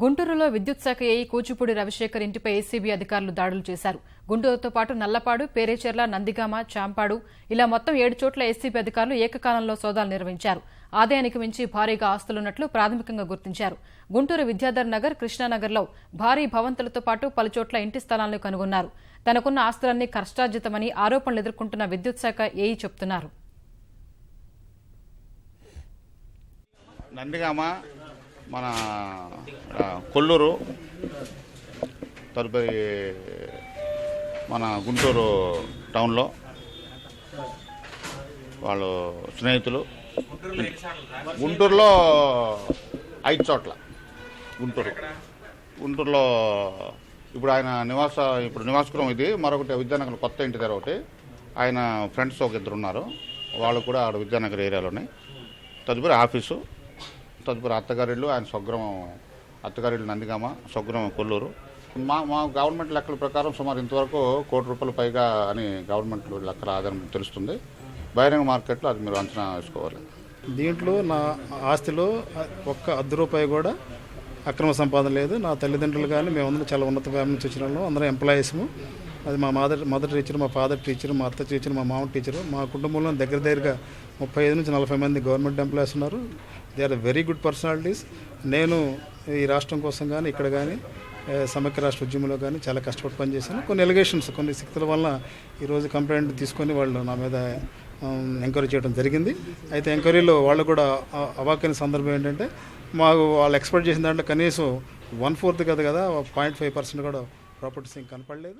గుంటూరులో విద్యుత్ శాఖ ఏఈ కూచిపూడి రవిశేఖర్ ఇంటిపై ఏసీబీ అధికారులు దాడులు చేశారు. గుంటూరుతో పాటు నల్లపాడు, పేరేచెర్ల, నందిగామ, చాంపాడు ఇలా మొత్తం 7 చోట్ల ఏసీబీ అధికారులు ఏకకాలంలో సోదాలు నిర్వహించారు. ఆదాయానికి మించి భారీగా ఆస్తులున్నట్లు ప్రాథమికంగా గుర్తించారు. గుంటూరు విద్యాధర్ నగర్, కృష్ణానగర్లో భారీ భవంతులతో పాటు పలుచోట్ల ఇంటి స్థలాలను కనుగొన్నారు. తనకున్న ఆస్తులన్నీ కష్టార్జితమని ఆరోపణలు ఎదుర్కొంటున్న విద్యుత్ శాఖ ఏఈ చెబుతున్నారు. నందిగామ, మన కొల్లూరు, తదుపరి మన గుంటూరు టౌన్లో వాళ్ళు స్నేహితులు. గుంటూరులో 5 చోట్ల. గుంటూరులో ఇప్పుడు ఆయన నివాసగృహం ఇది. మరొకటి విద్యానగర్ కొత్త ఇంటి దగ్గర ఒకటి. ఆయన ఫ్రెండ్స్ ఒక 2 ఉన్నారు. వాళ్ళు కూడా ఆడ విద్యానగర్ ఏరియాలోనే. తదుపరి ఆఫీసు, తదుపరి అత్తగారిళ్ళు, ఆయన స్వగ్రామం అత్తగారిళ్ళు నందిగామ, స్వగ్రామం కొల్లూరు. మా గవర్నమెంట్ లెక్కల ప్రకారం సుమారు ఇంతవరకు ₹1 కోటి పైగా అని గవర్నమెంట్ లెక్కల ఆధారం తెలుస్తుంది. బహిరంగ మార్కెట్లో అది మీరు అంచనా వేసుకోవాలి. దీంట్లో నా ఆస్తిలో ఒక్క ₹10 కూడా అక్రమ సంపాదన లేదు. నా తల్లిదండ్రులు కానీ మేమందరం చాలా ఉన్నత ఫ్యామిలీ నుంచి వచ్చిన వాళ్ళం, అందరం ఎంప్లాయీస్ము. అది మా మదర్ టీచర్, మా ఫాదర్ టీచర్, మా అత్త టీచర్, మా మామ టీచరు. మా కుటుంబంలో దగ్గరగా 35 నుంచి 40 మంది గవర్నమెంట్ ఎంప్లాయీస్ ఉన్నారు. They are very good personalities. నేను ఈ రాష్ట్రం కోసం కానీ ఇక్కడ కానీ సమైక్య రాష్ట్ర ఉద్యమంలో కానీ చాలా కష్టపడి పనిచేశాను. కొన్ని ఎలిగేషన్స్, కొన్ని శక్తుల వల్ల ఈరోజు కంప్లైంట్ తీసుకొని వాళ్ళు నా మీద ఎంక్వైరీ చేయడం జరిగింది. అయితే ఎంక్వైరీలో వాళ్ళు కూడా అవాకైన సందర్భం ఏంటంటే, మాకు వాళ్ళు ఎక్స్పెక్ట్ చేసిన దాంట్లో కనీసం 1/4 కదా 0.5% కూడా ప్రాపర్టీస్ కనపడలేదు.